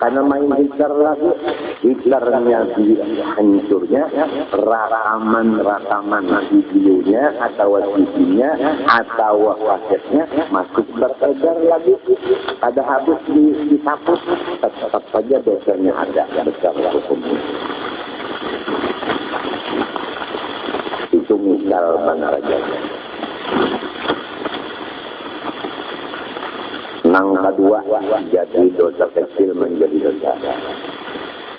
Karena main Hitler lagi, Hitlernya hancurnya, rekaman videonya atau TV-nya atau kasetnya masuk beredar lagi. Ada habis dihapus, tetap saja dosanya ada besar hukumnya. Itu misal mana rajanya. Nang kedua, jadi dosa kecil menjadi dosa.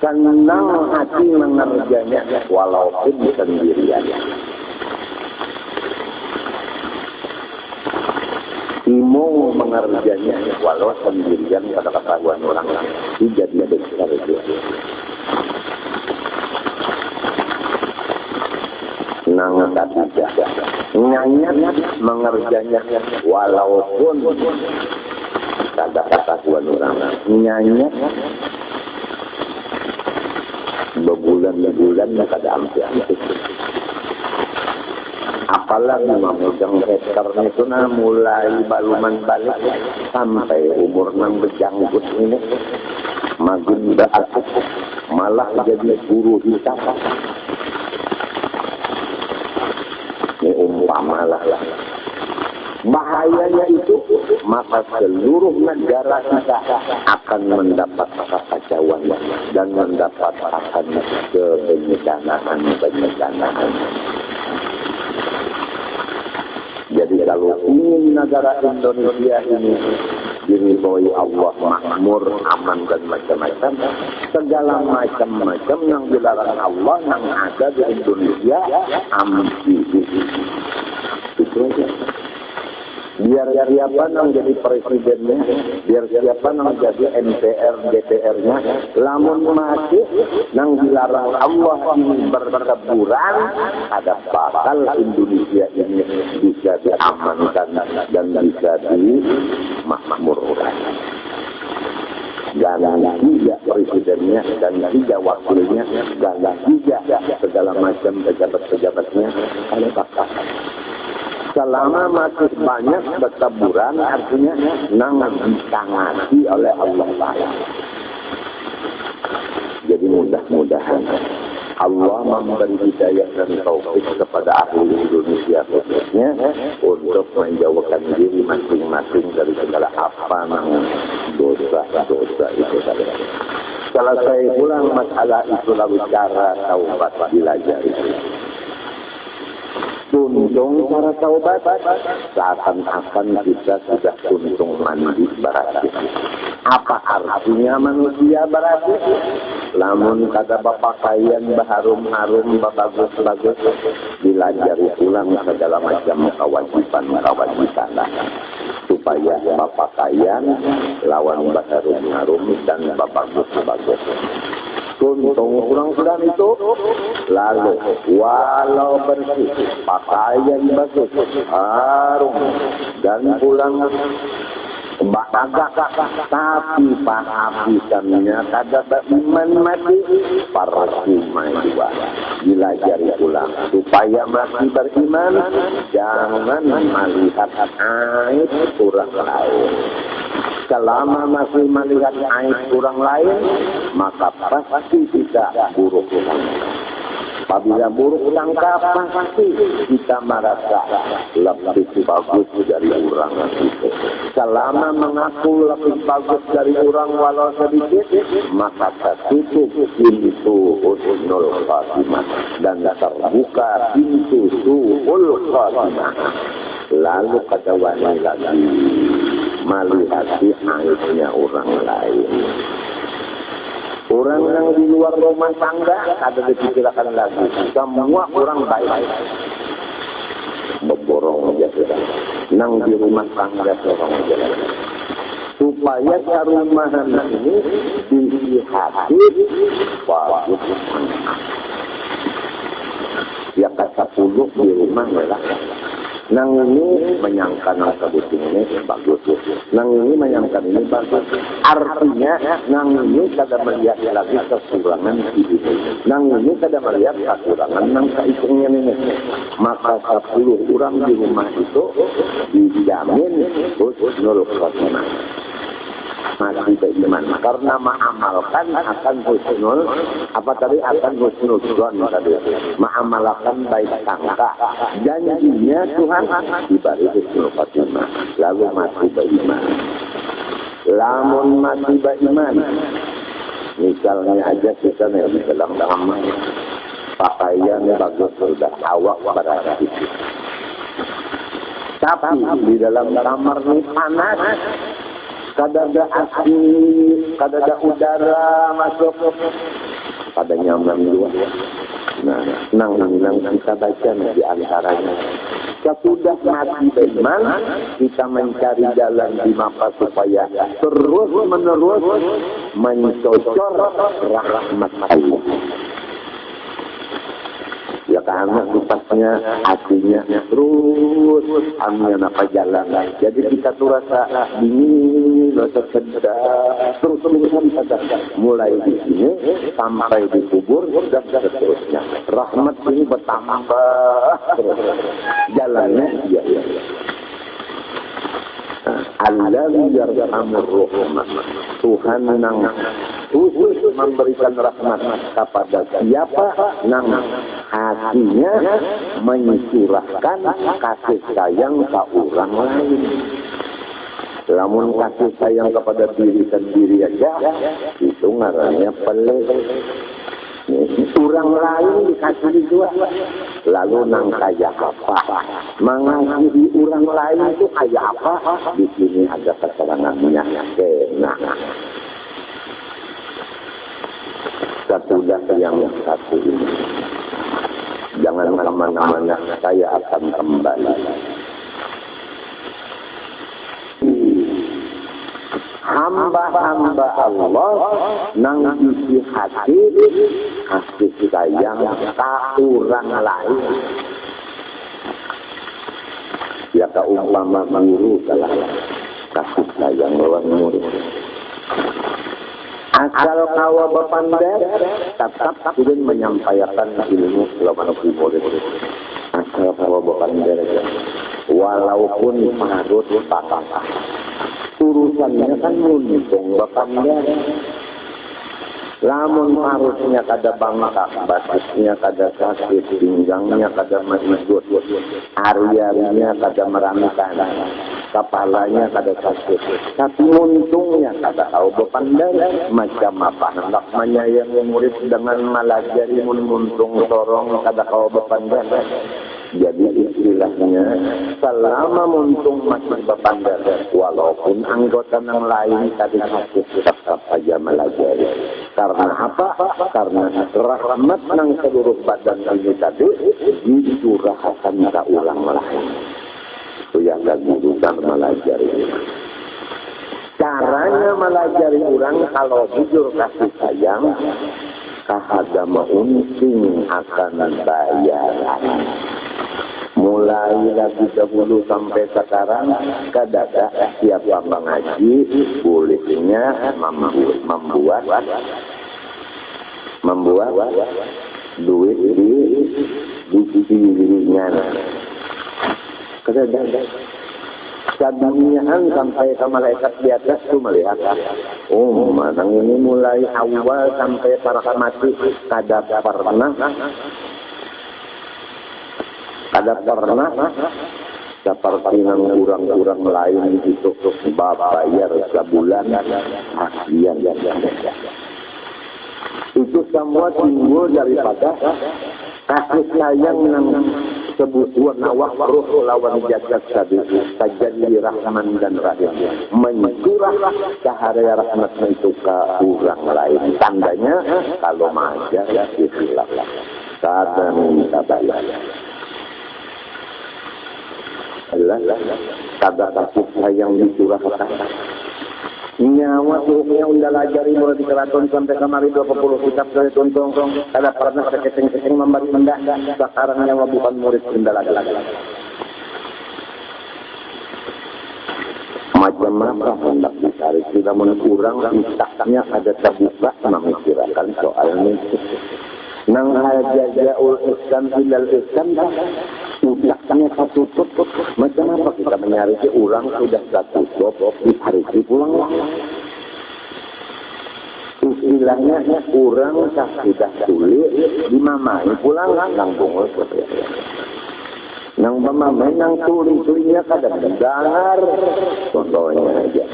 Senang hati mengerjanya walaupun sendirian. Imo mengerjanya walau sendirian pada ketahuan orang lain. Jadi besar itu. Nang ketiga, nyanyat mengerjanya walaupun kada ketahuan orang nyanyi berbulan-bulan kada ambil. Apalagi memegang hektar itu mulai baluman balik sampai umur nang berjanggut ini makin berakut malah jadi guru hitam. Ini umpamalah bahayanya itu, maka seluruh negara kita akan mendapat kekacauan dan mendapat akan kebencanaan. Jadi kalau ingin negara Indonesia ini diridhoi Allah, makmur, aman dan macam-macam, segala macam-macam yang dilarang Allah yang ada di Indonesia, ambil itu aja. Biar siapa yang jadi presidennya, biar siapa yang jadi MPR, DPR-nya, lamun mati yang dilarang Allah ini berkeburan, ada bakal Indonesia ini bisa diamankan dan bisa dimakmurkan. Gagal juga presidennya, gagal juga wakilnya, gagal juga segala macam pejabat-pejabatnya, ada bakal. Selama masih banyak bertaburan, artinya nang ditangani oleh Allah Ta'ala. Jadi mudah-mudahan Allah memberi hidayah dan taufik kepada ahli Indonesia khususnya untuk menjauhkan diri masing-masing dari segala apa nang dosa-dosa itu tadi. Selesai pulang masalah itu lalu cara taubat dilajari. Tuntung cara taubat, seakan-akan kita sudah tuntung mandi berarti. Apa artinya manusia berarti? Lamun kata bapak kalian baharum-harum, bagus-bagus, dilajari ulang segala macam kewajiban supaya bapak kalian lawan baharum-harum dan bagus-bagus. Tuntung kurang sudah itu, lalu walau bersih, pakaian bagus, harum dan pulang agak tapi penghabisannya kada beriman mati parcuma dua dilajari ulang supaya masih beriman, jangan melihat aib orang lain. Selama masih melihat aib orang lain, maka pasti tidak buruk sangka. Apabila buruk sangka, pasti kita merasa lebih bagus dari orang itu. Selama mengaku lebih bagus dari orang walau sedikit, maka tertutup pintu husnul khatimah dan terbuka pintu su'ul khatimah. Lalu kata wali lagi melihat aibnya orang lain. Orang yang di luar rumah tangga ada dipikirkan lagi. Semua orang baik. Beborong aja sudah. Nang di rumah tangga seorang aja. Supaya kerumahan ini dihati bagus. Ya kata puluh di rumah lah. Nang ini menyangka nang kebuting ini bagus. Nang ini menyangka ini bagus. Artinya nang ini kada melihat lagi kekurangan hidup. Nang ini kada melihat kekurangan nang keikungnya ini. Maka 10 orang di rumah itu dijamin husnul khotimah. mati beriman. Karena mengamalkan akan husnul, akan husnul zon tadi. Mengamalkan baik sangka. Janjinya Tuhan diberi husnul khotimah. Lalu mati beriman. Lamun mati beriman. Misalnya aja kita nih dalam pakaian bagus sudah awak berada di situ. Tapi di dalam kamar ini panas, kadada asin, kadada udara masuk, pada nyaman luar. Nah, nang kita baca di antaranya. Sesudah mati beriman, kita mencari jalan di maka supaya terus menerus mencocor rahmat Allah. Ya karena sifatnya hatinya terus amnya apa jalan. Jadi kita tuh rasa dingin, rasa sedap, terus-terusan pada mulai di sini sampai di kubur dan seterusnya. Rahmat ini bertambah terus. Jalannya ya. Alladzi yarhamur rahmat. Tuhan nang khusus memberikan rahmat kepada siapa nang hatinya mencurahkan kasih sayang ke orang lain. Lamun kasih sayang kepada diri sendiri aja itu ngarannya pelit. Orang lain dikasih juga. Lalu nang kaya apa? Mengasihi orang lain itu kaya apa? Di sini ada keterangannya. Nah, sesudah yang satu ini, jangan kemana-mana, saya akan kembali. Hamba-hamba Allah nang isi hati kasih sayang ke orang lain. Ya keumpama guru salah kasih sayang lawan murid. Asal kawa berpandai, tetap ingin menyampaikan ilmu lawan murid. Asal kawa berpandai, walaupun harus patah. Urusannya kan muntung berpandai. Lamun harusnya kada bangka, batasnya kada sakit, pinggangnya kada menyebut, hari-harinya kada merangsang, kepalanya kada sakit. Tapi untungnya kada tahu berpandai macam apa. Hendak menyayangi murid dengan melajari muntung sorong kada tahu berpandai. Jadi istilahnya selama muntung masih berpandai, walaupun anggota yang lain tadi sakit tetap saja melajari. Karena apa? Karena rahmat nang seluruh badan ini tadi dicurahkan ke orang lain. Itu yang guru dan melajari. Caranya melajari orang kalau jujur kasih sayang, kahada maunting akan bayaran. Mulai lagi dahulu sampai sekarang kadang siapa mengaji bolehnya membuat duit di dirinya. Kadang kadang sampai ke malaikat di atas itu melihat, oh manang ini mulai awal sampai para mati kadang pernah seperti yang kurang-kurang lain itu bayar sebulan hasian. Itu semua timbul daripada kasih sayang yang sebuah nawak roh lawan jagat tadi tajadi rahman dan rahim mencurah cahaya rahmatnya itu ke orang lain. Tandanya kalau maja ikhlas kada minta balas. Kada kasih sayang dicurahkan. Nyawa tuhnya udah lajari mulai di keraton sampai kemari 20 kitab dari tuntung. Kada pernah sekeceng-keceng memberi benda. Sekarang nyawa bukan murid benda lagi. Macam apa hendak dicari? Tidak kurang istaknya ada terbuka memikirkan soalnya. Nang hajajaul iskan ilal iskan udahnya tertutup. Macam apa kita menyari orang sudah tertutup di hari pulang lah. istilahnya kurang sudah sulit dimamai pulang nang bungul seperti itu. Nang mamamai nang tuli-tulinya kadang dengar contohnya aja.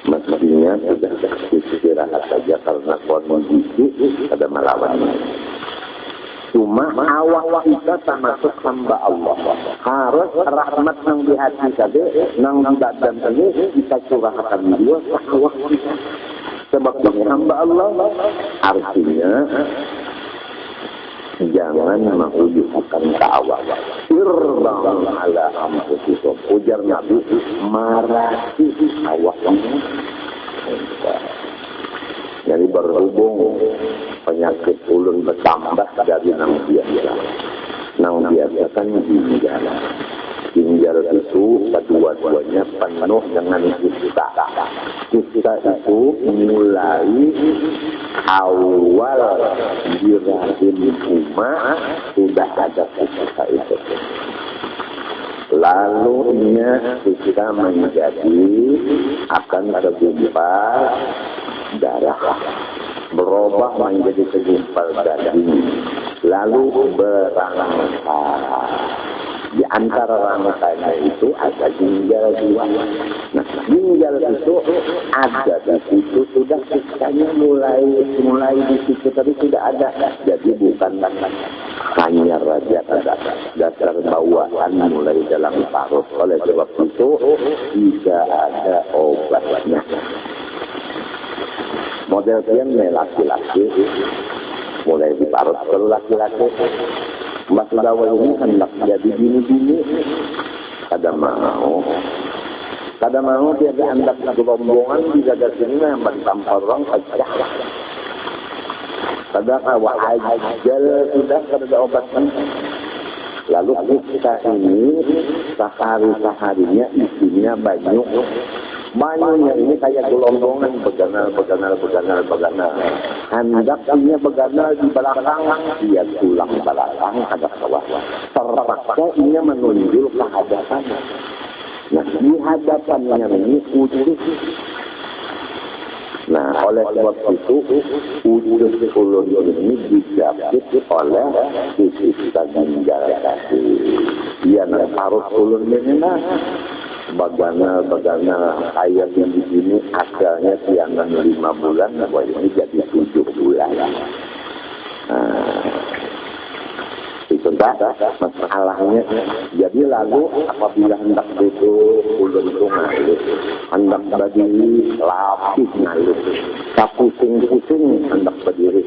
Mestinya sudah istirahat saja karena kondisi ada melawannya. Cuma awak kita termasuk hamba Allah. Harus rahmat yang di hati tadi, nang badan ini kita curahkan dia awak kita. Sebab ini hamba Allah. Artinya jangan menghujudkan ke awak. Irbang ala ampusikum. Ujar Nabi, marahi awaknya. Jadi berhubung penyakit ulun bertambah dari nang biasa. Nang biasa kan ginjal. Ginjal itu kedua-duanya penuh dengan kista. Kista itu mulai awal di rahim umat sudah ada kista itu. Lalu kita menjadi akan segumpal darah, berubah menjadi segumpal daging, lalu berangka. Di antara rangkanya itu ada ginjal dua. Nah, ginjal itu ada di situ sudah sisanya mulai di situ tadi sudah ada. Jadi bukan hanya raja dasar bawaan mulai dalam parut. Oleh sebab itu tidak ada obatnya. Model kian laki-laki mulai diparut ke laki-laki. Mas Dawai ini hendak jadi bini-bini. Kada mau tiada hendak gelombongan di dada sini yang bertampar orang pecah. Kada kawa ajal sudah kada obatkan. Lalu kita ini sehari-harinya isinya banyak. Banyaknya ini kayak gelombongan beganal. Hendaknya beganal di belakang, dia tulang belakang ada bawah. Terpaksa ini menunjuk ke hadapan. Nah, di hadapannya ini putih. Nah, oleh sebab itu ujung ulun ini dijapit oleh kista ginjal kaki. Dia harus ulun ini Bagana ayat yang di sini asalnya tiangan 5 bulan, nah ini jadi 7 bulan. Itu masalahnya. Jadi lalu apabila hendak duduk ulun itu ngalir, hendak berdiri lapis ngalir, tak pusing hendak berdiri.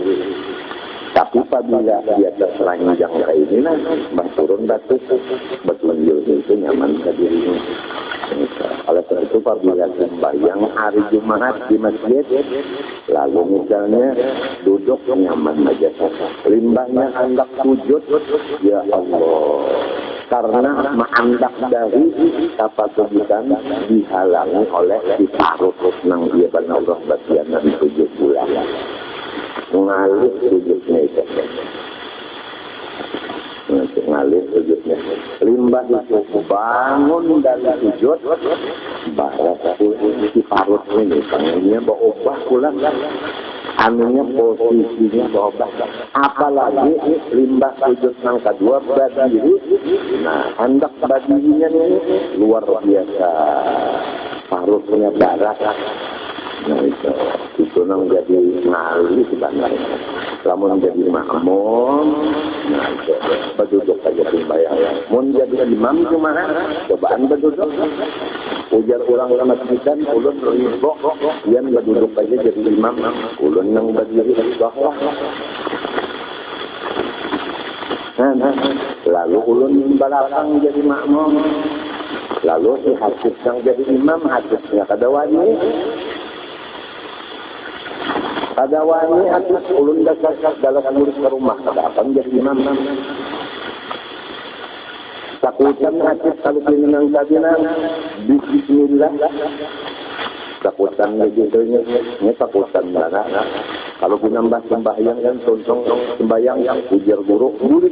Tapi apabila dia terselanjang kayak ini, bah turun batu, betul itu nyaman ke dirinya. Oleh sebab itu apabila sembahyang hari Jumat di masjid, lalu misalnya duduk nyaman aja. Limbahnya hendak sujud, ya Allah. Karena menandak dari kapasitas dihalangi oleh si parut nang dia benar Allah bagian dari 7 bulan. Mengalir sujudnya itu. Mengalir sujudnya. Limbah itu bangun dari sujud, barat si parut ini, tangannya berubah pulang, anunya posisinya berubah. Apalagi limbah sujud yang kedua berdiri, nah hendak berdirinya ini luar biasa, parutnya barat. Nah itu nang jadi ngalih sebenarnya. Lamun jadi makmum, nah itu berduduk saja sembahyang. Mun jadi imam cuma cobaan berduduk. Ujar orang sama kita, ulun ribo, yang berduduk saja jadi imam, ulun yang berdiri bawah. Lalu ulun belakang jadi makmum. Lalu si hafiz yang jadi imam, hafiznya kada wani. Kada wani atas ulun dasar dalam ngurus ke rumah. Kada akan jadi imam. Takutan hati kalau pinang kabinang. Bismillah. Takutan begitu ini takutan mana. Kalau pinambah sembahyang kan contoh sembahyang yang ujar guru. Guri.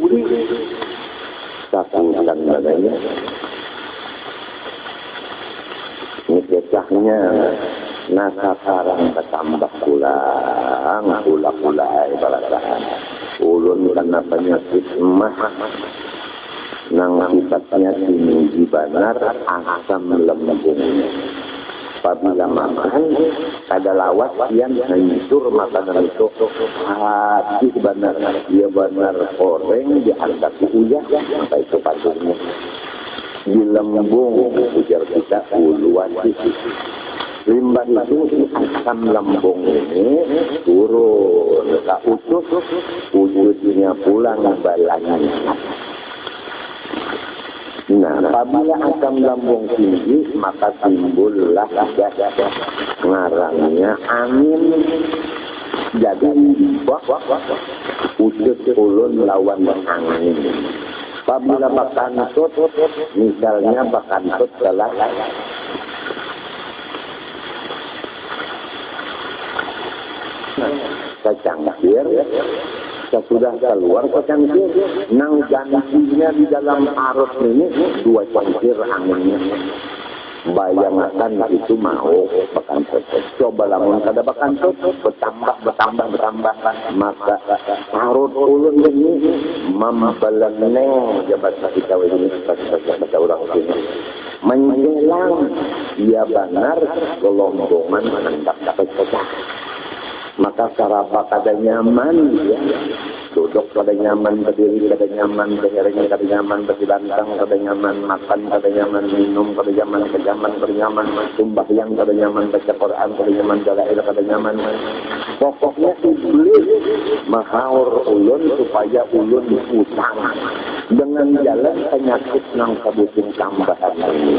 Takutan mananya. Ini kisahnya. Nah sekarang bertambah pula ibaratkan ulun karena penyakit emah nang sifatnya tinggi benar asam lembung. Apabila makan ada lawat yang hancur makanan itu habis benar, dia benar goreng diangkat uyah sampai itu patungnya di lembung ujar kita uluan limbah itu asam lambung ini turun ke usus wujudnya pulang balanya. Nah, apabila asam lambung tinggi maka timbullah ngarangnya angin. Jadi wujud ulun lawan angin. Apabila bakantut, misalnya bakantut adalah kecangkir, sesudah keluar kecangkir, nang gantinya di dalam arus ini 2 cangkir anginnya. Bayangkan itu mau bakantut. Coba lamun kada bakantut, bertambah, maka arus ulun ini membeleneng jabat kita ini kata orang sini. Menjelang dia benar gelombongan hendak pecah. Maka sarapa kada nyaman ya. Duduk kada nyaman, berdiri kada nyaman, berjalan kada nyaman, berlantang kada nyaman, makan kada nyaman, minum kada nyaman, sembahyang kada nyaman, baca Quran kada nyaman, dalail kada nyaman. Pokoknya iblis mahaur ulun supaya ulun utang dengan jalan penyakit nang kabuting tambahan ini.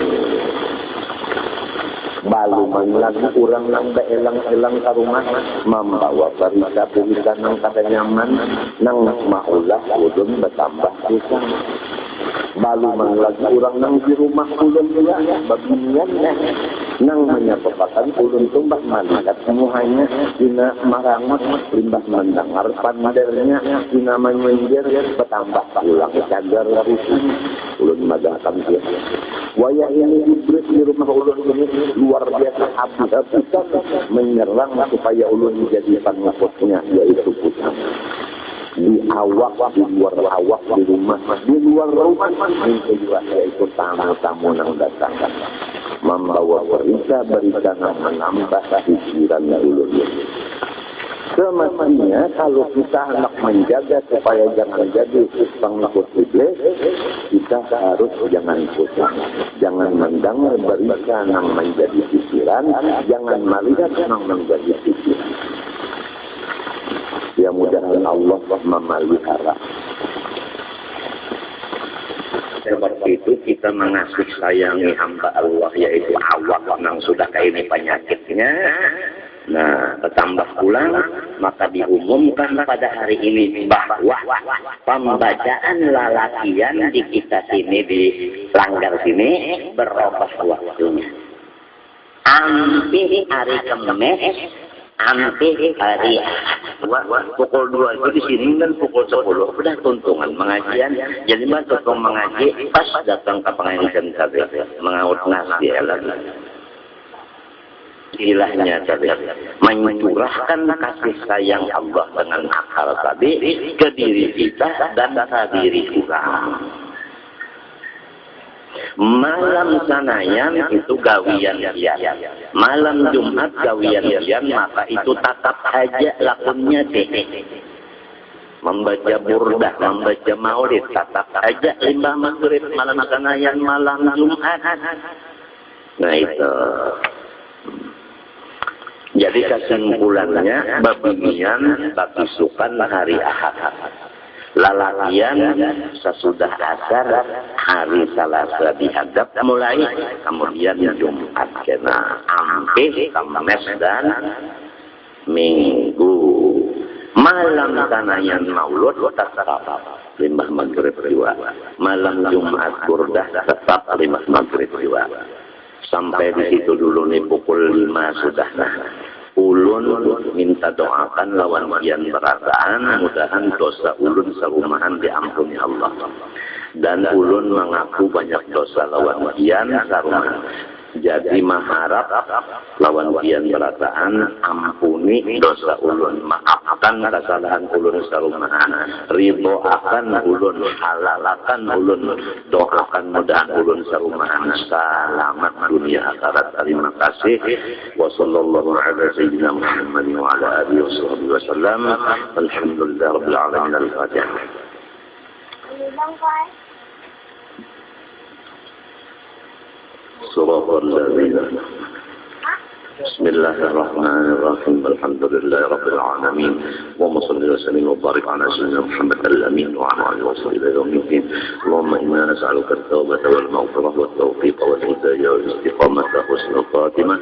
Baluman lagi kurang nang elang-elang ke rumah membawa berita nang kada nyaman nang maulah ulun bertambah susah. Baluman lagi kurang nang di rumah ulun juga beginian nang menyebabkan ulun tumbah malaikat semuanya dina marangot limbah mendengar pandernya dina menyenjer bertambah ulang cagar rusuk ulun madakam dia. Waya ini iblis di rumah ulun ini luar biasa habis-habisan menyerang supaya ulun menjadi pengikutnya yaitu pusat. Di awak, di luar awak, di rumah yang kedua yaitu tamu-tamu yang datang membawa berita yang menambah pikiran ulun. Semestinya kalau kita hendak menjaga supaya jangan jadi pengikut iblis, kita harus jangan pusing, jangan mendengar berita yang menjadi pikiran, jangan melihat yang menjadi pikiran. Ya mudah-mudahan Allah memelihara. Seperti itu kita mengasuh sayangi hamba Allah yaitu awak yang sudah kayak ini penyakitnya. Nah, bertambah pulang maka diumumkan pada hari ini bahwa pembacaan lalakian di kita sini di Langgar sini berubah waktunya. Hampir hari Kamis, hampir hari pukul 2 itu di sini kan pukul 10 sudah tuntungan pengajian. Jadi bantu mengaji pas datang ke pengajian tadi mengaut nasi lagi. Ilahnya tadi mencurahkan kasih sayang Allah dengan akal tadi ke diri kita dan ke diri orang. Malam sanayan itu gawian lian. Malam Jumat gawian lian maka itu tatap aja lakunnya deh. Membaca burdah, membaca maulid, tatap aja limbah maghrib, malam sanayan, malam Jumat. Nah itu. Jadi kesimpulannya babinian bakisukan hari Ahad. Lalakian sesudah asar hari Selasa dihadap mulai kemudian Jumat kena ampe Kamis dan Minggu. Malam sanayan maulud tetap limbah maghrib juga. Malam Jumat burdah tetap limbah maghrib juga. Sampai di situ dulu nih pukul 5 sudah nah. Ulun minta doakan lawan kian berataan mudahan dosa ulun serumahan diampuni Allah. Dan ulun mengaku banyak dosa lawan kian serumahan. Jadi maharap lawan pian berataan ampuni dosa ulun, maafkan kesalahan ulun sarumahan, ridho akan ulun, halalakan ulun, doakan mudahan ulun sarumahan selamat dunia akhirat. Terima kasih. Wassallallahu ala sayyidina Muhammad wa ala alihi wasallam. Alhamdulillahirabbil alamin. Al-Fatihah. صراط الذين بسم الله الرحمن الرحيم الحمد لله رب العالمين اللهم صل وسلم وبارك على سيدنا محمد الامين وعلى اله وصحبه الى يوم الدين اللهم انا نسالك التوبه والمغفره والتوفيق والهدايه والاستقامه وحسن الخاتمه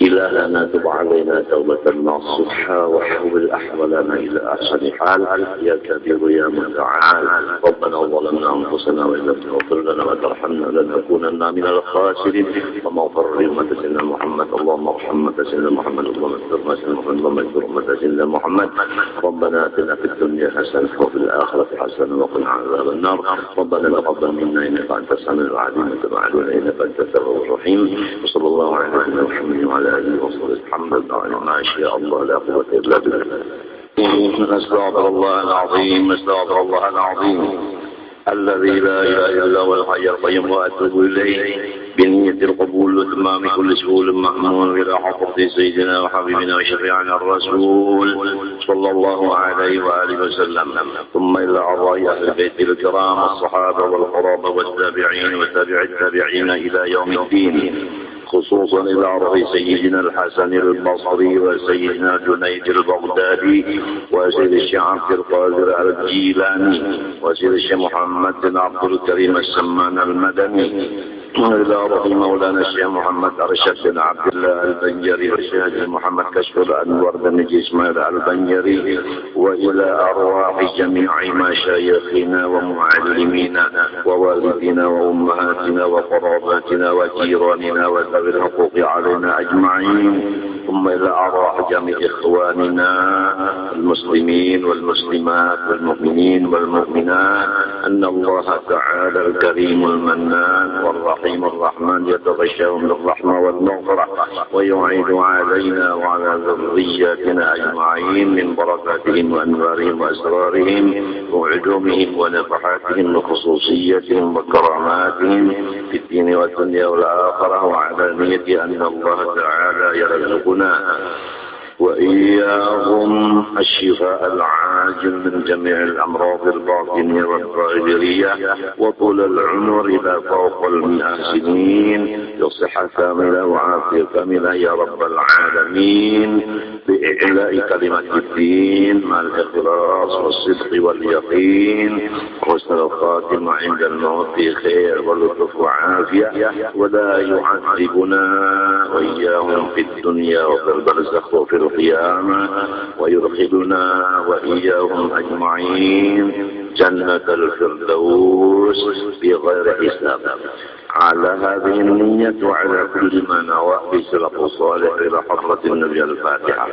إلهنا تب علينا توبة نصوحا وحول أحوالنا إلى أحسن حال يا كبير يا متعال ربنا ظلمنا أنفسنا وإن لم تغفر لنا وترحمنا لنكونن من الخاسرين وما اغفر لأمة سيدنا محمد اللهم ارحم أمة سيدنا محمد اللهم اغفر سيدنا محمد اللهم اغفر أمة سيدنا محمد ربنا آتنا في الدنيا حسنة وفي الآخرة حسنة وقنا عذاب النار ربنا تقبل منا إنك أنت السميع العليم وتب علينا إنك أنت التواب الرحيم وصلى الله على سيدنا محمد وعلى الحمد لله ما شاء الله لا قوة إلا بالله. أستغفر الله العظيم أستغفر الله العظيم الذي لا إله إلا هو الحي القيوم وأتوب إليه بنية القبول وتمام كل سهول محمول إلى حضرة سيدنا وحبيبنا وشفيعنا الرسول صلى الله عليه وآله وسلم ثم إلى أرواح أهل البيت الكرام الصحابة والقرابة والتابعين وتابع التابعين إلى يوم الدين خصوصا إلى روح سيدنا الحسن البصري وسيدنا جنيد البغدادي وسيد الشيخ عبد القادر الجيلاني وسيد الشيخ محمد بن عبد الكريم السمان المدني إلى روح مولانا الشيخ محمد أرشد بن عبد الله البنجري والشيخ محمد كشف الأنور بن إسماعيل البنجري وإلى أرواح جميع مشايخنا ومعلمينا ووالدينا وأمهاتنا وقراباتنا وجيراننا وذوي الحقوق علينا أجمعين ثم إلى أرواح جميع إخواننا المسلمين والمسلمات والمؤمنين والمؤمنات أن الله تعالى الكريم المنان والرحيم الرحمن يتغشاهم بالرحمة والمغفرة ويعيد علينا وعلى ذرياتنا أجمعين من بركاتهم وأنوارهم وأسرارهم وعلومهم ونفحاتهم وخصوصيتهم وكراماتهم في الدين والدنيا والآخرة وعلى نية أن الله تعالى يرزقنا وإياهم الشفاء العاجل من جميع الأمراض الباطنية والظاهرية وطول العمر إلى فوق 100 سنين بصحة كاملة وعافية كاملة يا رب العالمين بإعلاء كلمة الدين مع الإخلاص والصدق واليقين وحسن الخاتمة عند الموت بخير ولطف وعافية ولا يعذبنا وإياهم في الدنيا وفي البرزخ وفي القيامة ويدخلنا وإياهم أجمعين جنة الفردوس بغير حساب. على هذه النية وعلى كل ما نوى في سلف الصالح إلى حضرة النبي الفاتحة.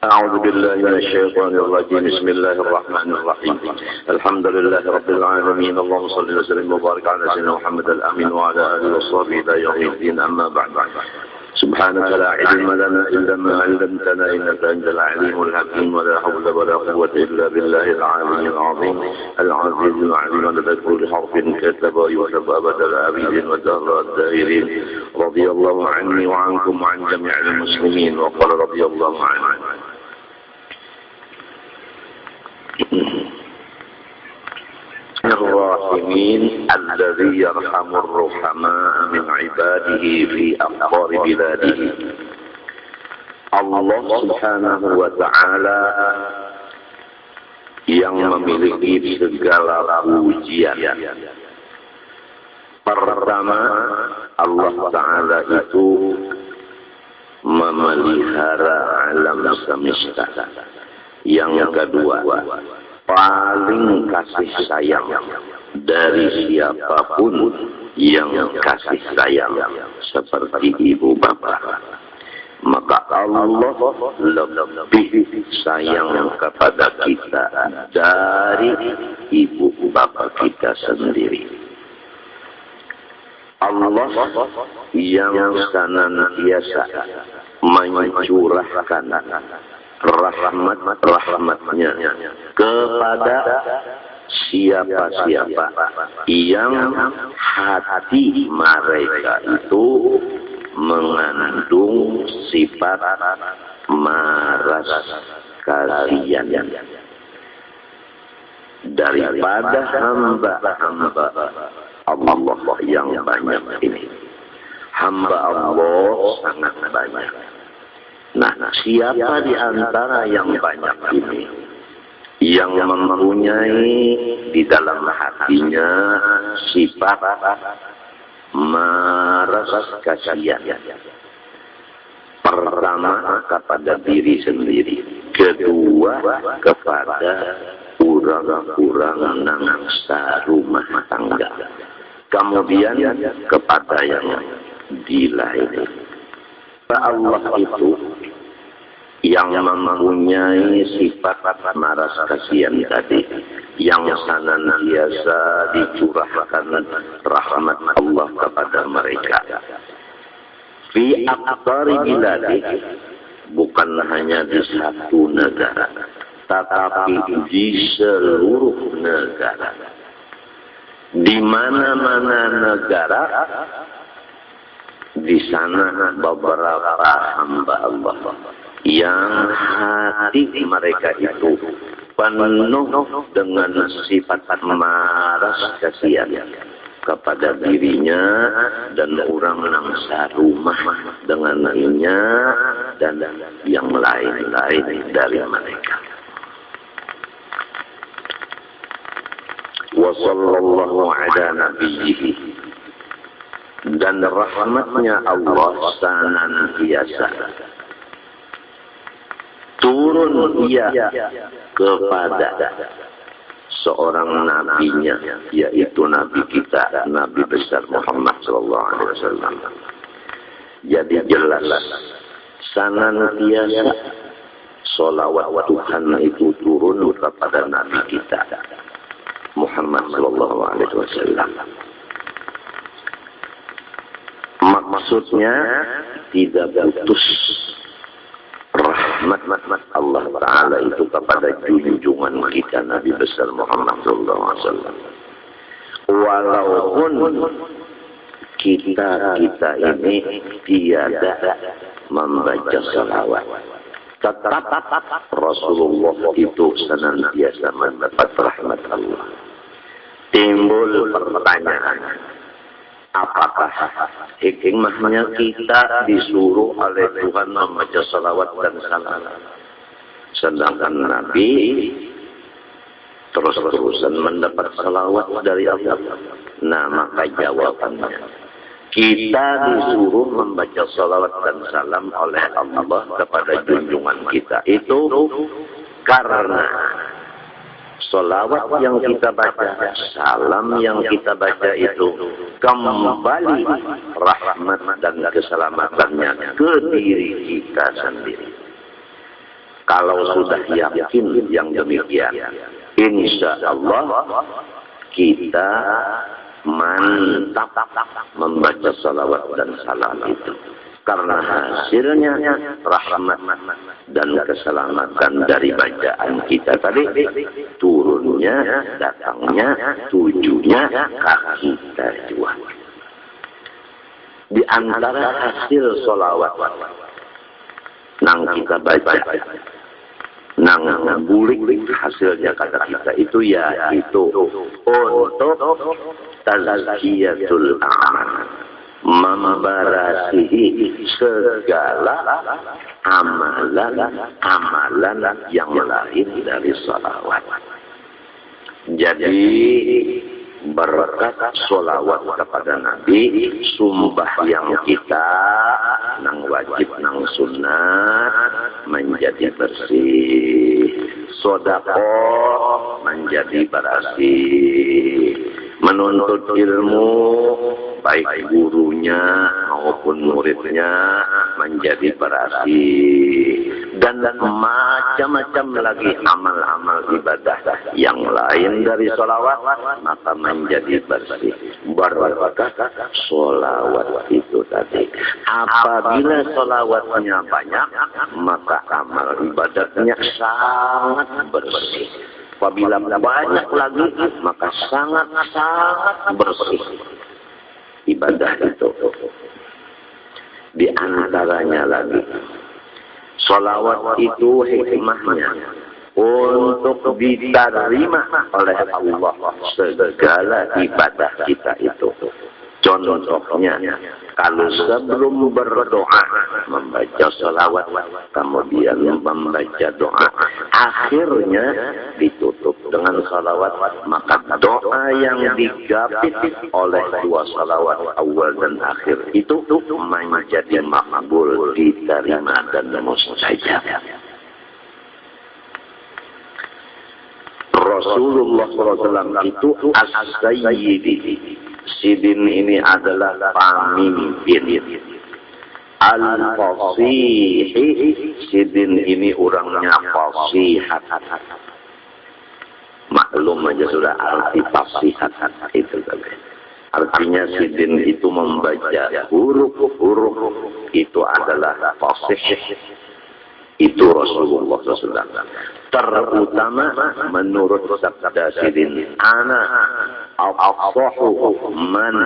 أعوذ بالله من الشيطان الرجيم بسم الله الرحمن الرحيم الحمد لله رب العالمين اللهم صل وسلم وبارك على سيدنا محمد الأمين وعلى آله وصحبه إلى يوم الدين أما بعد سبحانك لا علم لنا إلا ما علمتنا إنك أنت العليم الحكيم ولا حول ولا قوة إلا بالله العلي العظيم العزيز العليم عدد كل حرف كتب ويكتب أبد العابدين ودهر الدائرين رضي الله عني وعنكم وعن جميع المسلمين وقال رضي الله عنه الراحمين الذي يرحم الرحماء من عباده في أقطار بلاده. Allah Subhanahu wa Ta'ala yang memiliki segala pujian. Pertama, Allah Ta'ala itu memelihara alam semesta. Yang kedua, paling kasih sayang dari siapapun yang kasih sayang seperti ibu bapak. maka Allah lebih sayang kepada kita dari ibu bapak kita sendiri. Allah yang senantiasa mencurahkan rahmat-rahmatnya kepada siapa-siapa yang hati mereka itu mengandung sifat maras kasihan daripada hamba-hamba Allah yang banyak ini. Hamba Allah sangat banyak. Nah, siapa di antara yang banyak ini yang mempunyai di dalam hatinya sifat maras kasihan? Pertama, kepada diri sendiri. Kedua, kepada orang-orang nang sarumah tangga. Kemudian kepada yang di lain. Allah itu yang mempunyai sifat maras kasihan tadi, yang senantiasa dicurahkan rahmat Allah kepada mereka. Fi aqtari biladi, bukan hanya di satu negara, tetapi di seluruh negara. Di mana-mana negara, di sana beberapa hamba Allah yang hati mereka itu penuh dengan sifat maras kasihan kepada dirinya dan orang yang sarumah dengan lainnya dan yang lain-lain dari mereka. Wa sallallahu ala nabiyhi, dan rahmatnya Allah senantiasa turun ia kepada seorang nabinya, yaitu nabi kita, Nabi besar Muhammad sallallahu alaihi wasallam. Jadi jelas senantiasa sholawat Tuhan itu turun kepada nabi kita Muhammad sallallahu alaihi wasallam. Maksudnya tidak putus rahmat Allah Ta'ala itu kepada junjungan kita Nabi besar Muhammad SAW. Walaupun kita ini tiada membaca salawat, tetap Rasulullah itu senantiasa mendapat rahmat Allah. Timbul pertanyaan, apakah hikmahnya kita disuruh oleh Tuhan membaca salawat dan salam, sedangkan Nabi terus-terusan mendapat salawat dari Allah? Nah, maka jawabannya, kita disuruh membaca salawat dan salam oleh Allah kepada junjungan kita itu karena salawat yang kita baca, salam yang kita baca itu kembali rahmat dan keselamatannya ke diri kita sendiri. Kalau sudah yakin yang demikian, insya Allah kita mantap membaca salawat dan salam itu. Karena hasilnya rahmat dan keselamatan dari bacaan kita tadi turunnya, datangnya, tujunya ke kita juga. Di antara hasil sholawat nang kita baca, nang bulik hasilnya kata kita itu yaitu untuk tazkiyatul amal, membarasihi segala amalan yang lain dari salawat. Jadi berkat salawat kepada Nabi, sumpah yang kita nang wajib nang sunnah menjadi bersih, sedekah menjadi bersih, menuntut ilmu baik gurunya maupun muridnya menjadi berasi, dan macam-macam lagi amal-amal ibadah yang lain dari sholawat, maka menjadi bersih berkat sholawat itu tadi. Apabila sholawatnya banyak, maka amal ibadahnya sangat bersih. Apabila banyak lagi, maka sangat-sangat bersih ibadah itu. Di antaranya lagi, sholawat itu hikmahnya untuk diterima oleh Allah segala ibadah kita itu. Contohnya, kalau sebelum berdoa membaca sholawat, kemudian membaca doa, akhirnya ditutup dengan sholawat, maka doa yang digapit oleh dua sholawat awal dan akhir itu menjadi makbul, diterima dan mustajab. Rasulullah SAW itu as-sayyidi. Sidin ini adalah pemimpin. Al-fasih. Sidin ini orangnya fasihat. Maklum aja sudah arti fasihat itu tadi. Artinya sidin itu membaca huruf-huruf itu adalah fasih. Itu Rasulullah SAW. Terutama menurut sabda Sidin, ana afsahu man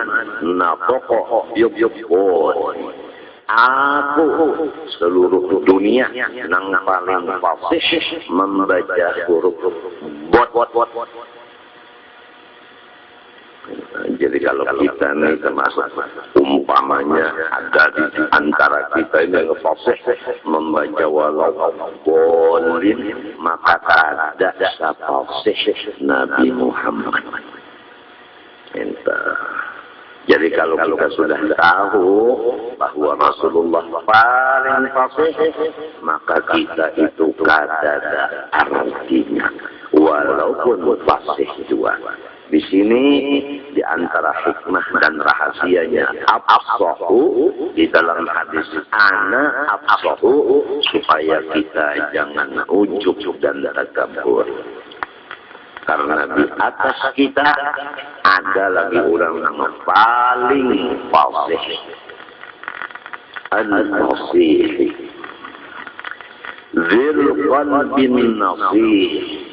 nataqa yubqon. Aku seluruh dunia yang paling fasih membaca huruf bot. Jadi kalau kita ini termasuk umpamanya ada di antara kita ini yang fasih membaca walau bolin, maka ada fasih Nabi Muhammad. Jadi kalau kita sudah tahu bahwa Rasulullah paling fasih, maka kita itu kada artinya walaupun fasih juga. Di sini di antara hikmah dan rahasianya afsahu di dalam hadis ana afsahu, supaya kita jangan ujub dan takabur. Karena di atas kita ada lagi orang yang paling fasih. Al-fasih dzil qalbin nasih.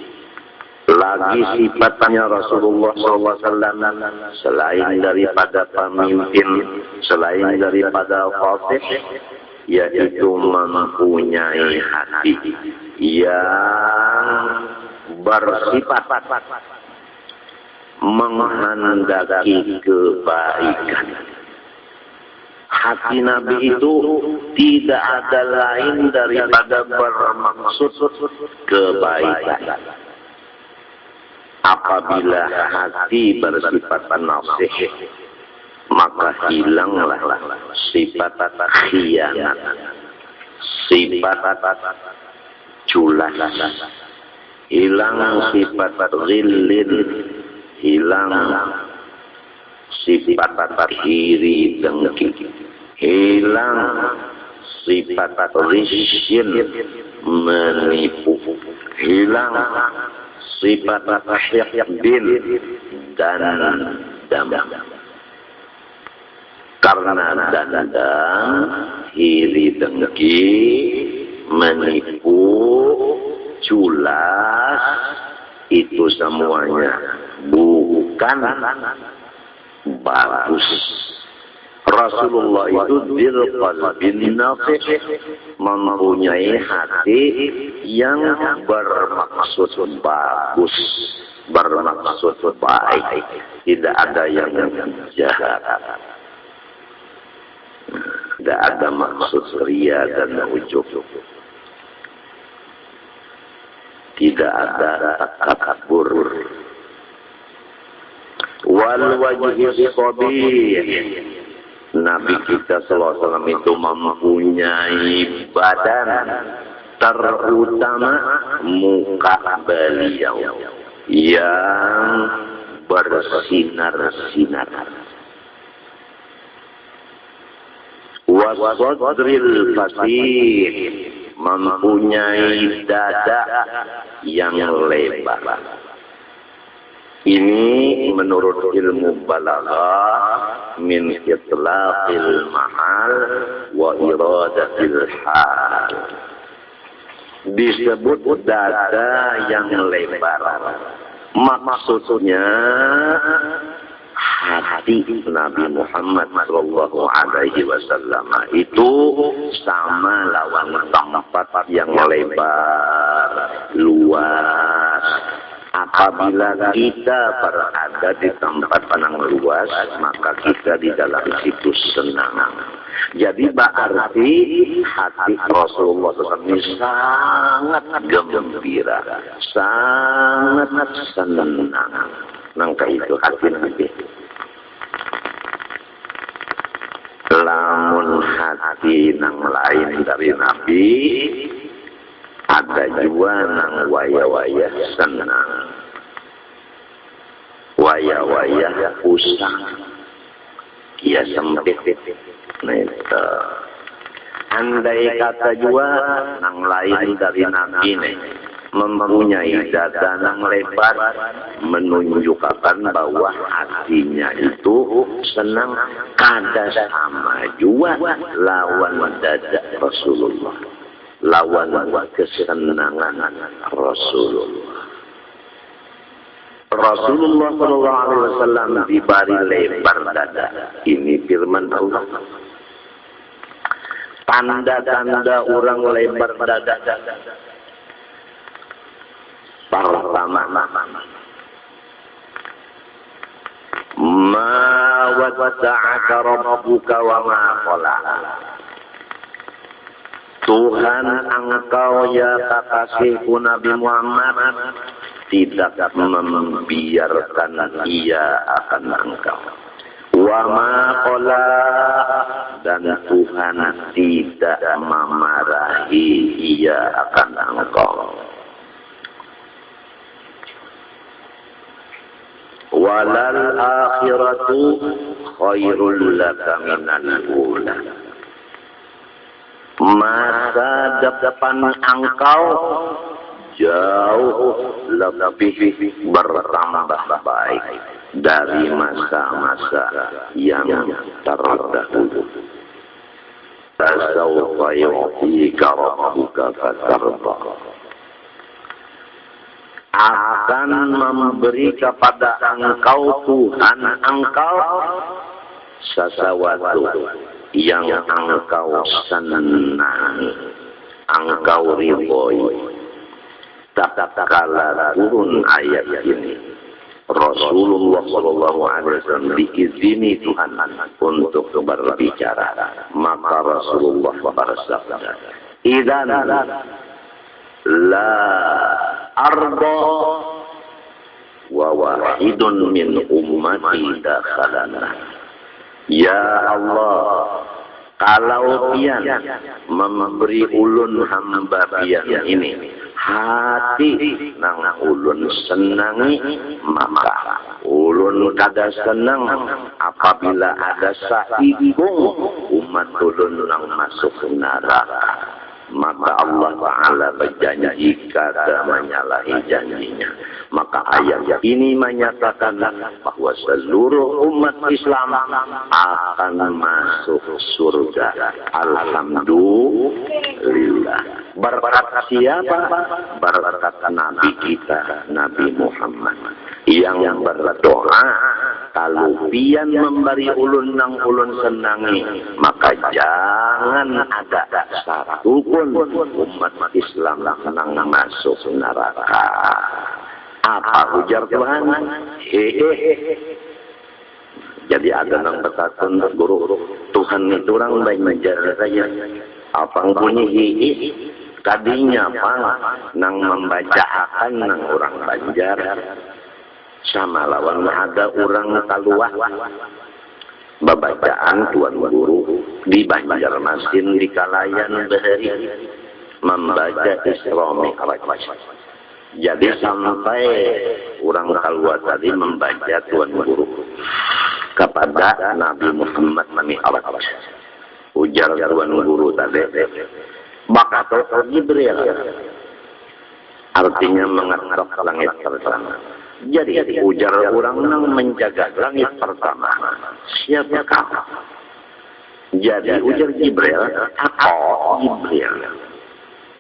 Lagi sifatnya Rasulullah SAW selain daripada pemimpin, selain daripada fasih, yaitu mempunyai hati yang bersifat menghendaki kebaikan. Hati Nabi itu tidak ada lain daripada bermaksud kebaikan. Apabila hati bersifat nasih, maka hilanglah sifat khianat, sifat culas, hilang sifat ghillin, hilang sifat iri dengki, hilang sifat risyin menipu, hilang sifat bin dan dam. Karena dendam, iri dengki, menipu, culas, itu semuanya bukan bagus. Rasulullah itu bil qalbin nasih, mempunyai hati yang bermaksud bagus, bermaksud baik, tidak ada yang jahat, tidak ada maksud ria dan ujub, tidak ada takabur. Wal wajhi qabih. Nabi kita sallallahu alaihi wasallam itu mempunyai badan, terutama muka beliau yang bersinar-sinar. Wasadril fasih, mempunyai dada yang lebar. Ini menurut ilmu balaghah min itlaqil mahal wa iradatil hal. Disebut dada yang lebar. Maksudnya hati Nabi Muhammad sallallahu alaihi wasallam itu sama lawan tempat yang lebar, luas. Apabila kita berada di tempat yang luas, maka kita di dalam situ senang. Jadi berarti hati Rasulullah SAW ini sangat gembira, sangat senang. Nangka itu hati Nabi. Lamun hati nang lain dari Nabi, ada juga nang waya-waya senang, waya-waya usang, ia sempit. Nah itu. Andai kata juga nang lain dari Nabi nih, mempunyai dada nang lebar, menunjukkan bahwa hatinya itu senang, kada sama juga lawan dada Rasulullah, lawan kesenangan Rasulullah. Rasulullah sallallahu alaihi wasallam diberi lebar dada. Ini firman Allah. Tanda-tanda orang lebar dada. Pertama, ma wadda'aka rabbuka wa ma qala. Tuhan engkau ya kekasihku Nabi Muhammad tidak membiarkan ia akan engkau. Wa ma qala, dan Tuhan tidak memarahi ia akan engkau. Walal akhiratu khairul laka minal ula. Masa depan engkau jauh lebih bertambah baik dari masa-masa yang terdahulu. Tasawfa yu'tika rabbuka fatarda. Akan memberi kepada engkau Tuhan engkau sesuatu yang engkau senangi, engkau ridhoi. Tatkala turun ayat ini, Rasulullah sallallahu alaihi wasallam diizini Tuhan untuk berbicara, maka Rasulullah bersabda, "Idzan la arda wa wahidun min ummati dakhalana." Ya Allah, kalau pian memberi ulun hamba pian ini hati nang ulun senangi, maka ulun kada senang apabila ada saibung umat ulun nang masuk neraka. Maka Allah Ta'ala berjanji kada menyalahi janjinya. Maka ayat ini menyatakan bahwa seluruh umat Islam akan masuk surga. Alhamdulillah. Berkat siapa? Berkat Nabi kita, Nabi Muhammad, yang berdoa, kalau pian memberi ulun nang ulun senangi, maka jangan ada satu pun umat Islam nang masuk neraka. Apa ujar Tuhan? Jadi ada nang berkata guru, Tuhan itu orang baik menjaga saya. Apa bunyi hihi? Tadinya apa? Nang membacakan nang orang Banjar. Sama lawan ada orang keluar babacaan Tuan Guru di Banjarmasin di Kalayan Bahari membaca Isra Mi'raj. Jadi sampai orang keluar tadi membaca Tuan Guru kepada Nabi Muhammad Mi'raj. Ujar tuan guru tadi. Bakatul Jibril. Artinya mengetok langit pertama. Jadi ujar orang nang menjaga langit pertama. Siapa kau? Jadi ujar Jibril, aku Jibril.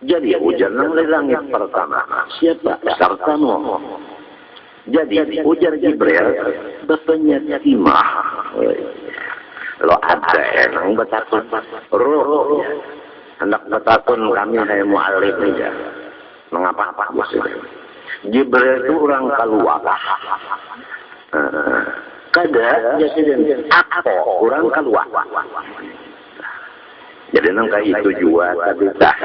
Jadi ujar nang langit pertama. Siapa? Sertamu. Jadi ujar Jibril, bapaknya Timah. Lo ada yang betakun roh. Hendak betakun kami hai mu'alif aja. Mengapa-apa maksudnya? Jibril itu orang keluar. Kada jadi apa orang keluar. Jadi nangka itu juga tadi dah.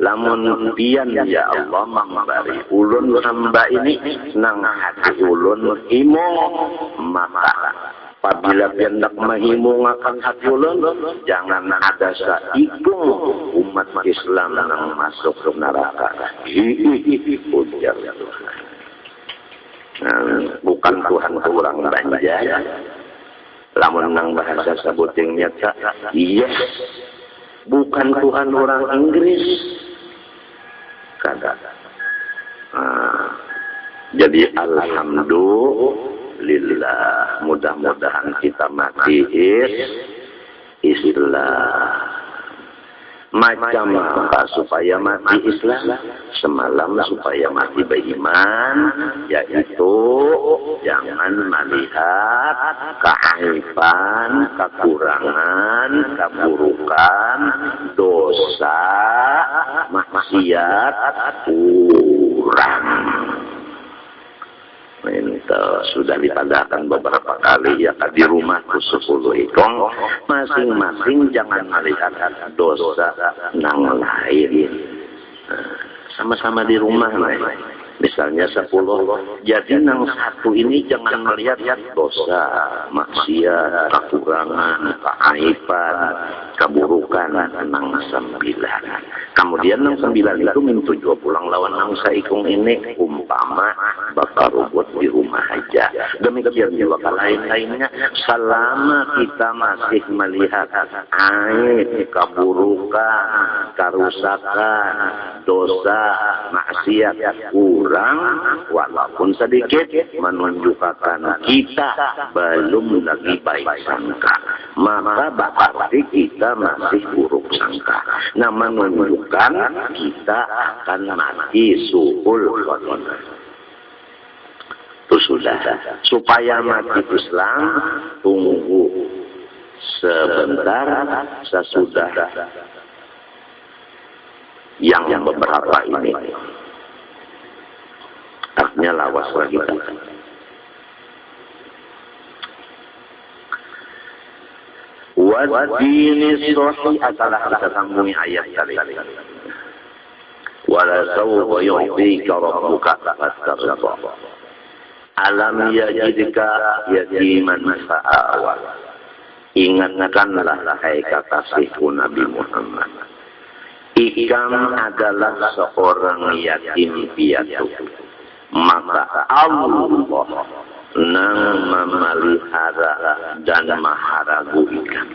Lamun pian ya Allah memberi ulun hamba ini nang hati ulun imo maka apabila hendak menghimu akan hati ulun, jangan ada saikung umat Islam yang masuk ke neraka. Ujar Tuhan. Bukan Tuhan kurang banja. Lamun nang bahasa sebutingnya tak. Yes. Bukan Tuhan orang Inggris. Kada. Jadi alhamdulillah, mudah-mudahan kita mati Islam. Macam apa supaya mati Islam? Semalam supaya mati beriman, yaitu jangan melihat keaiban, kekurangan, keburukan, dosa, maksiat kurang. Itu sudah ditadakan beberapa kali ya di rumahku 10 ikong, masing-masing jangan melihat dosa nang lain. Sama-sama di rumah misalnya 10, jadi nang satu ini jangan melihat dosa, maksiat, kekurangan, keaiban, keburukan nang 9. Kemudian nang 9 itu mintujuh pulang lawan nang saikung ini umpama bakal rubut di rumah aja. Demikian juga lain-lainnya selama kita masih melihat aib, keburukan, kerusakan, dosa, maksiat kurang walaupun sedikit menunjukkan kita belum lagi baik sangka, maka berarti kita masih buruk sangka. Nah, menunjukkan kita akan mati suul khotimah. Itu sudah. Supaya mati Islam, tunggu sebentar sesudah yang beberapa ini. Artinya lawas lagi. Wadini sohi adalah kita sambungi ayat kali. Wala sawfa yu'tika rabbuka fatarda. Alam yajidka yatiman fa'awa. Ingatkanlah hai kekasihku Nabi Muhammad. Ikam adalah seorang yatim piatu. Maka Allah nang memelihara dan maharagu ikan.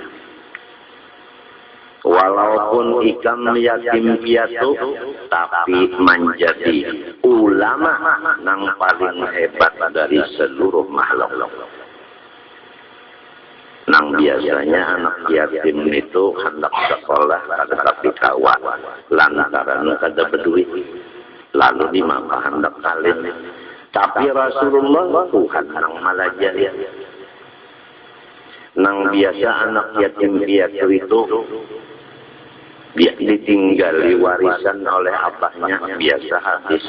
Walaupun ikan yatim piatu, tapi menjadi ulama nang paling hebat dari seluruh makhluk. Nang biasanya anak yatim itu hendak sekolah tetapi kawan lantaran kada berduit, lalu dimaka hendak kawin. Tapi Rasulullah Tuhan nang malajari. Nang biasa anak yatim piatu itu ditinggali warisan oleh abahnya biasa habis.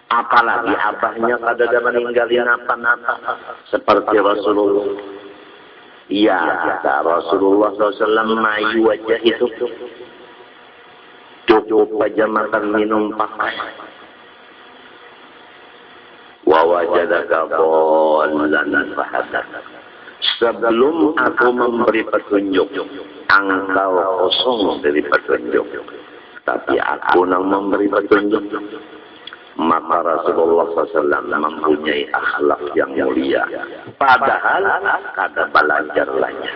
Apalagi abahnya kada meninggalin apa-apa seperti Rasulullah. Ya, kata Rasulullah SAW mayu wajah itu cukup aja makan minum pakai. Wa wajadaka dhallan fahadak. Sebelum aku memberi petunjuk, engkau kosong dari petunjuk. Tapi aku nang memberi petunjuk. Maka Rasulullah SAW mempunyai akhlak yang mulia. Padahal kada belajar lainnya.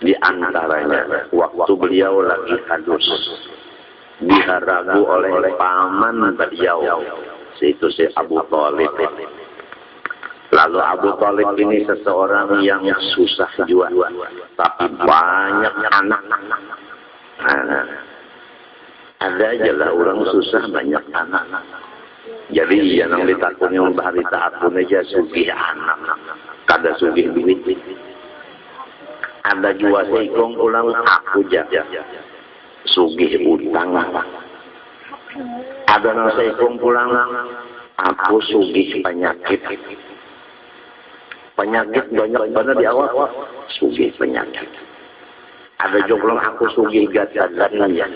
Di antaranya waktu beliau lagi hadus diharagu oleh paman beliau, yaitu si Abu Thalib. Lalu Abu Thalib ini seseorang yang susah juga, tapi banyak anak. Ada aja lah orang susah banyak anak. Jadi yang ditakuni bahari takun aja sugih anak, kada sugih duit. Ada juga seikong ulang aku jaga sugih utang. Ada nang seikong pulang aku sugih penyakit. Penyakit banyak benar di awal sugih penyakit. Ada juga aku sugih gadagan ya.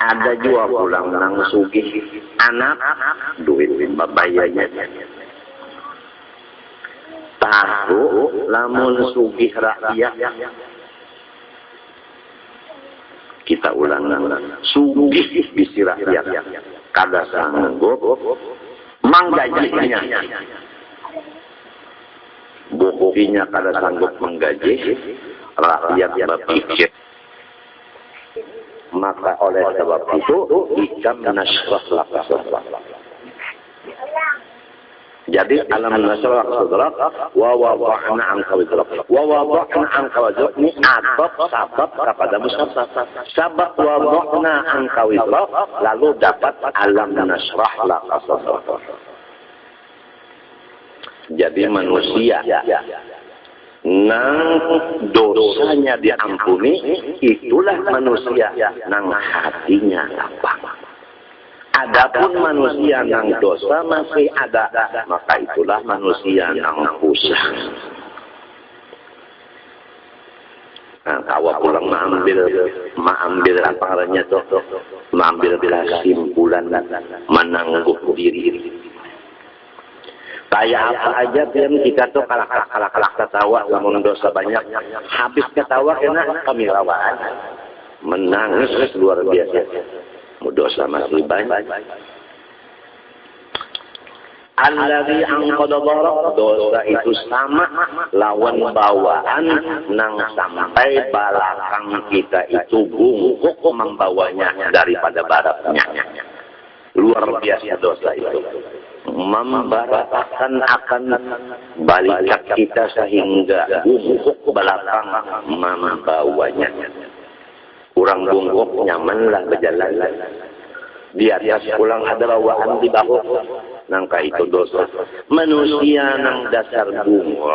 Ada juga pulang nang sugih anak duit babayanya. Tahu lamun sugih rakyat. Kita ulang sugih bisi rakyat kada sanggup menggajinya. Buktinya kada sanggup menggaji rakyat berpikir. Maka oleh sebab itu ikam nasrah laka sadrak. Jadi alam nasrah sadrak wa wada'na anka wizrak. Wa wada'na anka wizrak ini adab sabab kepada musabab. Sabab wa wada'na anka wizrak lalu dapat alam nasrah laka sadrak. Jadi manusia nang dosanya diampuni, itulah manusia nang hatinya lapang. Adapun manusia nang dosa masih ada, maka itulah manusia nang usah. Nah, kawa pulang mengambil apa caranya tuh, mengambil kesimpulan, menangguh diri. Kayak apa aja yang kita tuh kalak ketawa, namun dosa banyak, habis ketawa kena kemirawaan, menangis luar biasa, dosa masih banyak. Alladzi angqada dharak, dosa itu sama lawan bawaan nang sampai balakang kita itu bungkuk membawanya daripada baratnya. Luar biasa dosa itu. Membaratkan akan balikat kita sehingga bungkuk belakang membawanya. Kurang bungkuk nyamanlah berjalan. Di atas pulang ada bawaan di bawah. Nangka itu dosa. Manusia nang dasar bungkuk.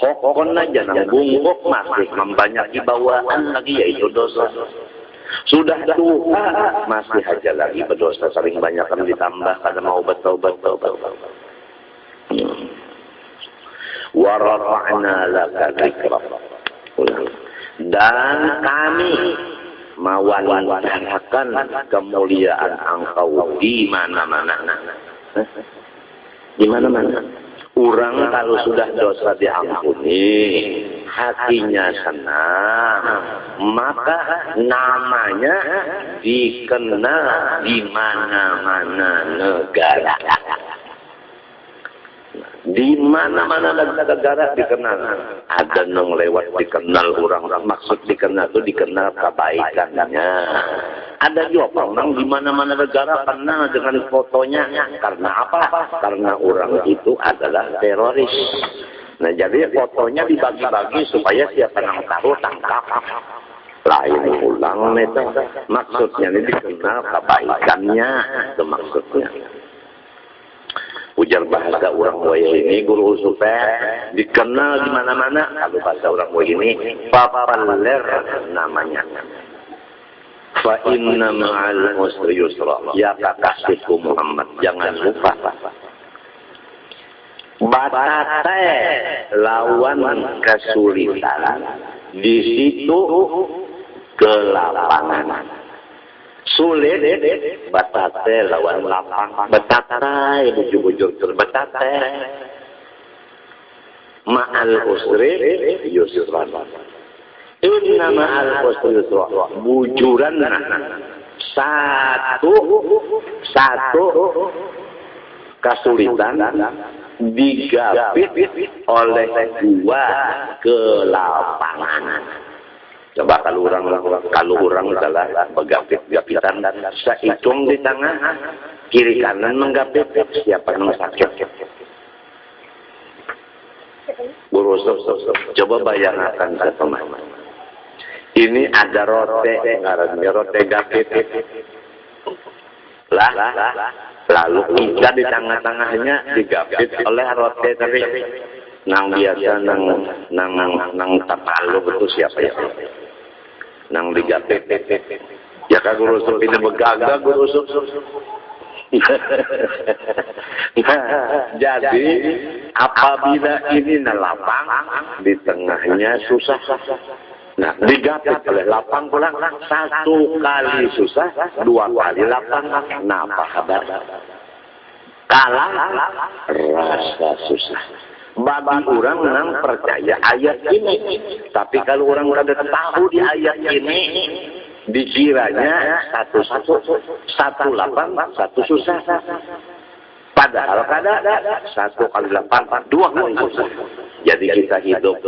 Hokon aja nang bungkuk masih membanyaki bawaan lagi yaitu dosa. Sudah tua masih aja lagi berdosa, sering banyak kan ditambah kada mau bertaubat. Wa rafa'na laka dzikrak. Dan kami mewawancarkan kemuliaan engkau di mana-mana. Di mana-mana. Orang kalau sudah dosa diampuni, hatinya senang, maka namanya dikenal di mana-mana negara. Di mana-mana negara dikenal. Ada yang lewat dikenal orang-orang. Maksud dikenal itu dikenal kebaikannya. Ada juga orang di mana-mana negara kenal dengan fotonya. Karena apa? Karena orang itu adalah teroris. Nah jadi fotonya dibagi-bagi supaya siapa yang tahu tangkap. Lain ulang itu. Maksudnya ini dikenal kebaikannya. Itu maksudnya. Ujar bahasa orang Wai ini guru supaya dikenal di mana-mana. Kalau bahasa orang Wai ini papaler namanya. Fa inna ma'al usri yusra. Ya kakasihku Muhammad, jangan lupa. Batate lawan kesulitan, di situ kelapangan. Sulit batate lawan lapang. Batate bujur-bujur terbatate. Ma'al usri yusra. Inna ma'al usri yusra. Bujuran satu kesulitan digapit oleh dua kelapangan. Coba kalau orang adalah begapit-gapitan, sehitung di tengah, kiri kanan menggapit, siapa yang sakit? Guru, coba bayangkan teman-teman. Ini ada rote, ngarannya rote gapit. Lalu kita di tengah-tengahnya digapit oleh rote tapi nang biasa nang tapalu itu siapa ya? Nang digapit. Ya kan guru sup ini begaga guru sup. Jadi apabila ini lapang di tengahnya susah. Nah, digapit oleh lapang pulang satu kali susah, dua kali lapang. Nah, apa kabar? Kalah rasa susah. Bagi orang yang percaya ayat ini. Tapi kalau orang kada tahu di ayat ini, dikiranya satu lapang, satu susah. Padahal kada satu kali lapang, dua kali susah. Jadi kita hidup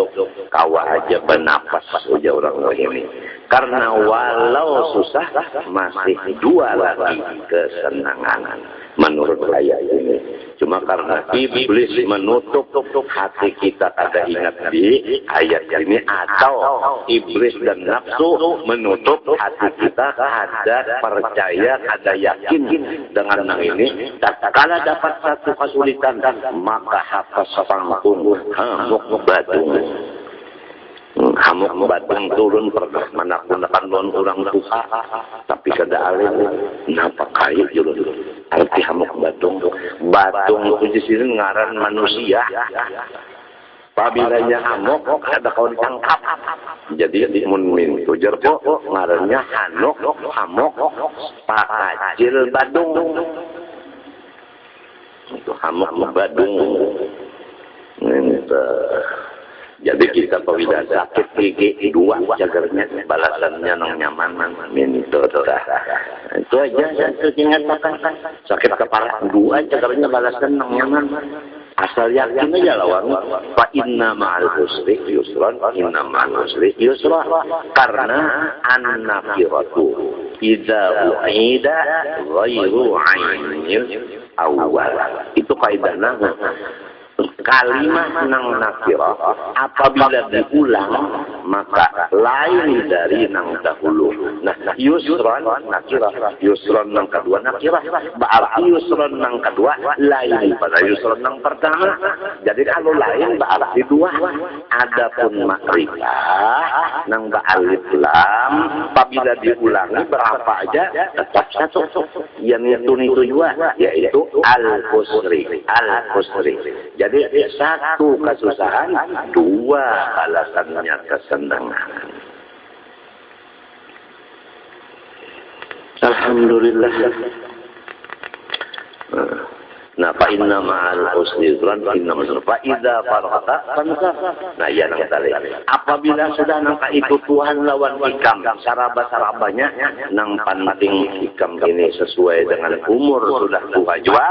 kawa aja bernapas saja orang ini. Karena walau susah masih dua lagi kesenangan menurut ayat ini. Cuma karena iblis menutup hati kita kada ingat di ayat ini, atau iblis dan nafsu menutup hati kita kada percaya, kada yakin dengan yang ini. Tatkala dapat satu kesulitan, maka hafaz pangkung hamuk badung. Hamuk badung turun pernah menakunakan lawan orang tua, tapi kada alim. Napa kaya julun? Arti hamuk badung itu di sini ngaran manusia. Apabila hamuk ada kau ditangkap. Jadi mun tujar po ngarannya hamuk pakacil badung. Itu hamuk badung. Jadi kita apabila sakit gigi dua jagarnya balasannya nang nyaman itu aja ingat makan sakit kepala dua jagarnya balasan nang nyaman asal yakin aja lawan fa inna ma'al usri yusran inna ma'al usri yusra karena an-nakiratu idza u'ida ghairu 'ainil awwal itu kaidahnya. Kalimat nang nakirah apabila diulang maka lain dari nang dahulu. Nah, yusran nakirah, yusran nang kedua nakirah, berarti yusran nang kedua lain pada yusran nang pertama. Jadi kalau lain berarti dua. Adapun makrifah nang alif lam apabila diulangi berapa aja tetap satu. Yang itu juga yaitu al-husri. Jadi satu kesusahan, dua alasannya kesenangan. Alhamdulillah. Nah, fa inna ma'al usri yusran fa inna ma'al fa idza faragta fansab. Nah, ya nang tadi. Apabila sudah nang itu Tuhan lawan hikam, saraba-sarabanya nang penting hikam ini sesuai dengan umur sudah tua jua,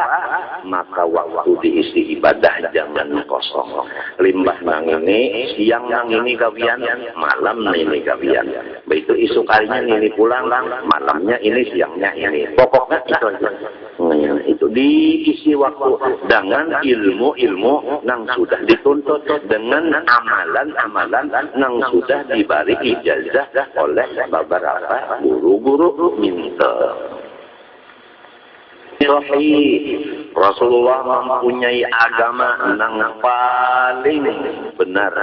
maka waktu diisi ibadah jangan kosong. Limbah nang ini, siang nang ini gawian, malam ini gawian. Begitu isu kalinya ini pulang, malamnya ini, siangnya ini. Pokoknya itu aja. Itu diisi waktu dengan ilmu-ilmu yang sudah dituntut, dengan amalan-amalan yang sudah diberi ijazah oleh beberapa guru-guru minta. Rasulullah mempunyai agama yang paling benar,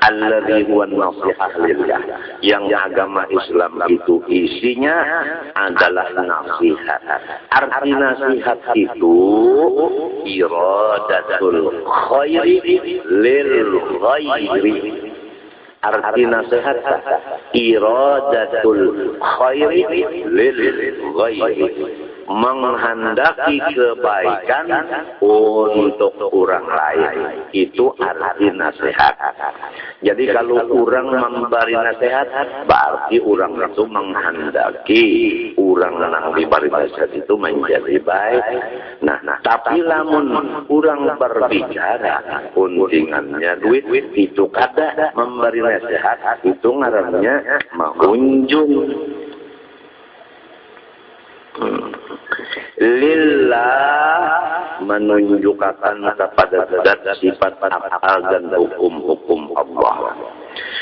alladzi huwa nasihah lillah. Yang agama Islam itu isinya adalah nasihat. Arti nasihat itu iradatul khairi lil ghairi. Arti nasihat iradatul khairi lil ghairi. menghendaki kebaikan untuk orang lain. Itu arti nasihat. Jadi kalau orang memberi nasihat, berarti orang itu menghendaki orang yang diberi nasihat itu menjadi baik. Nah, tapi lamun orang berbicara undingannya duit, itu kada memberi nasihat, itu ngarannya mengunjung. Lillah menunjukkan kepada zat sifat af'al dan hukum-hukum Allah.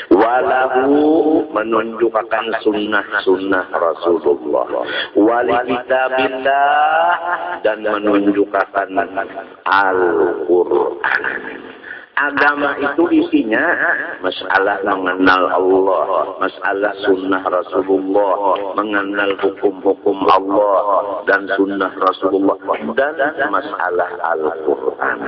Walahu menunjukkan sunnah-sunnah Rasulullah. Wali kitabillah dan menunjukkan Al-Quran. Agama itu isinya masalah mengenal Allah, masalah sunnah Rasulullah, mengenal hukum-hukum Allah dan sunnah Rasulullah, dan masalah Al-Quran.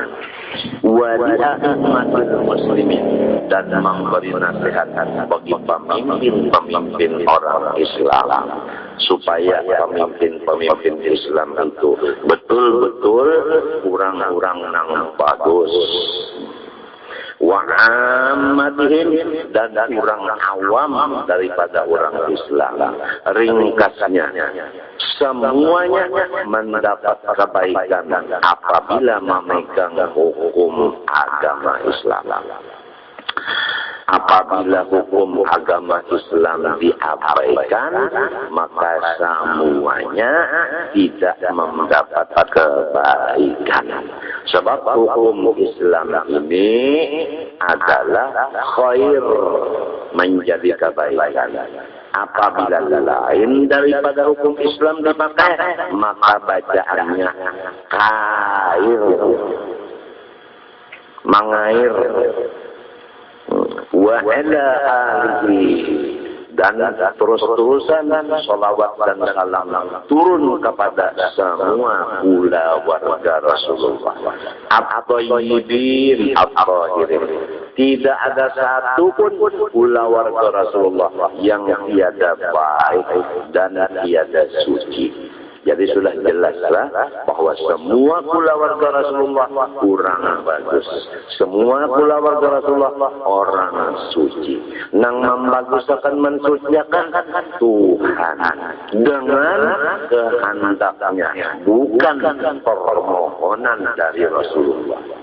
Wa'alaikumsalam muslimin, dan memberi nasihat bagi pemimpin orang Islam, supaya pemimpin Islam itu betul-betul orang-orang yang bagus. Wa'ammatihim, dan orang awam daripada orang Islam. Ringkasnya, semuanya mendapat kebaikan apabila memegang hukum agama Islam. Apabila hukum agama Islam diabaikan, maka semuanya tidak mendapat kebaikan. Sebab hukum Islam ini adalah khair, menjadi kebaikan. Apabila lain daripada hukum Islam dipakai, maka bacaannya khair, mengair. Wa ala alihi, dan terus-terusan salawat dan salam turun kepada semua pula warga Rasulullah. At-Tayyibin at-Tahirin. Tidak ada satu pun pula warga Rasulullah yang tiada baik dan tiada suci. Jadi sudah jelaslah bahwa semua pula warga Rasulullah orang bagus. Semua pula warga Rasulullah orang suci. Nang membaguskan mensucikan Tuhan dengan kehendaknya, bukan permohonan dari Rasulullah.